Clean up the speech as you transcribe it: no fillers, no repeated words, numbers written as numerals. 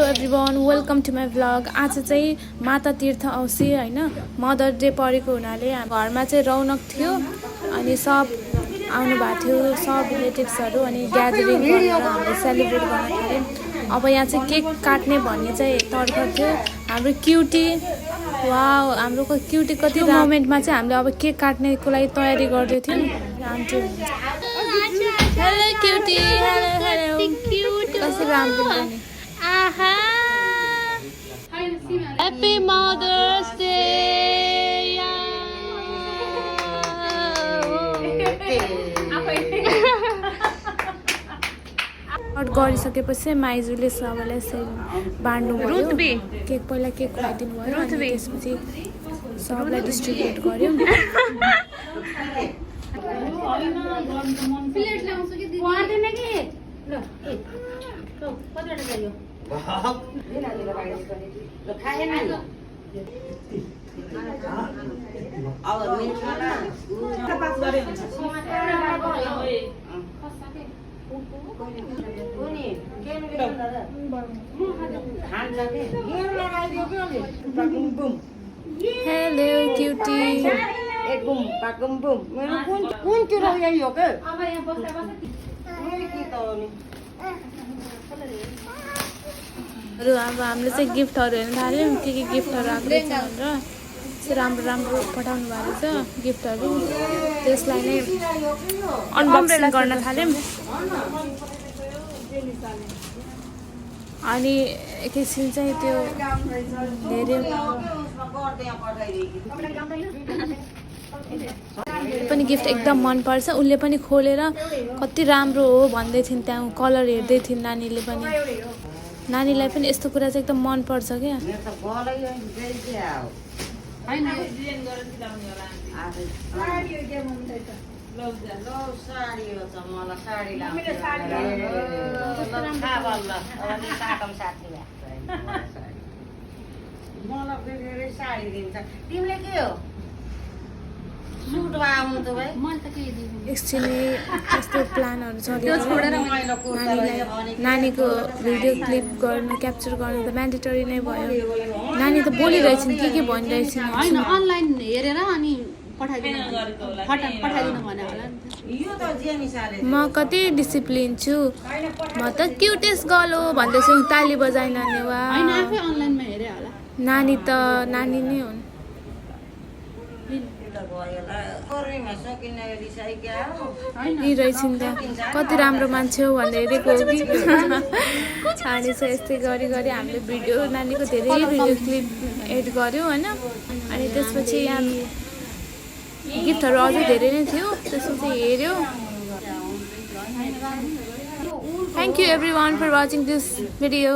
Everyone welcome to my vlog. आज चाहिँ माता तीर्थ औँसी हैन मदर डे परेको हुनाले घरमा चाहिँ रौनक थियो अनि सब आउनु भएको थियो, सब रिलेटिभ्सहरू अनि ग्यादरिङ गरेर हामीले सेलिब्रेट गर्न थाल्यौँ। अब यहाँ चाहिँ केक काट्ने भन्ने चाहिँ तर्खर थियो। हाम्रो क्युटी वाउ, हाम्रो क्युटी कति मोमेन्टमा चाहिँ हामीले अब केक काट्नेको लागि तयारी गर्दै थियौँ। हेलो क्युटी, हेलो हेलो कस्तो राम्रो बन्यो। आहा Happy Mother's Day कट गरिसकेपछि माइजूले सबैलाई बाँड्नु भयो। केक पहिला केक खुवाइदिनु भयो अनि त्यसपछि सबलाई डिस्ट्रिब्युट गर्यो। प्लेट ल्याउँछु कि दिदी वार्दैन कि ल कतिवटा चाहियो ल खाएन अब मिठोला पास गरे हुन्छ कुनी के दादा खान्छ के गेर लगाइदियो के अनि बम बम हेलो क्युटी एक बुम पाकम बुम मेरो कुन त्यो यही हो के अब यहाँ बस्दा बस्दा के त हो नि अब हामीले चाहिँ गिफ्टहरू हेर्न थाल्यौँ के गिफ्टहरू आएको रहेछ भनेर। राम्रो राम्रो पठाउनु भएको रहेछ गिफ्टहरू, त्यसलाई नै अनबक्सिङ गर्न थाल्यौँ। अनि एकैछिन चाहिँ त्यो हेऱ्यौँ पनि गिफ्ट एकदम मनपर्छ। उसले पनि खोलेर कति राम्रो हो भन्दै थिइन्, त्यहाँ कलर हेर्दै थिइन् नानीले पनि। नानीलाई पनि यस्तो कुरा चाहिँ एकदम मनपर्छ क्या। तिमीले के हो एकछिन यस्तो प्लानहरू चल्यो। नानीको भिडियो क्लिप गर्नु क्याप्चर गर्नु त म्यान्डेटरी नै भयो। नानी त बोलिरहेछन् के भनिरहेछन्। हैन अनलाइन हेरेर अनि पठाइदिनु भने होला नि। म कति डिसिप्लिन छु, म त क्युटेस्ट गर्ल हो भन्दैछु, ताली बजाइन नि वा। हैन आफै अनलाइनमा हेरे होला। नानी त नानी नै हुन्। रहेछन् त्यहाँ कति राम्रो मान्छे हो भनेर हेरेको हो कि। अनि चाहिँ यस्तै गरी गरी हामीले भिडियो नानीको धेरै भिडियो क्लिप एड गऱ्यौँ होइन। अनि त्यसपछि यहाँ गिफ्टहरू अझै धेरै नै थियो, त्यसपछि हेऱ्यो। Thank you everyone for watching this video.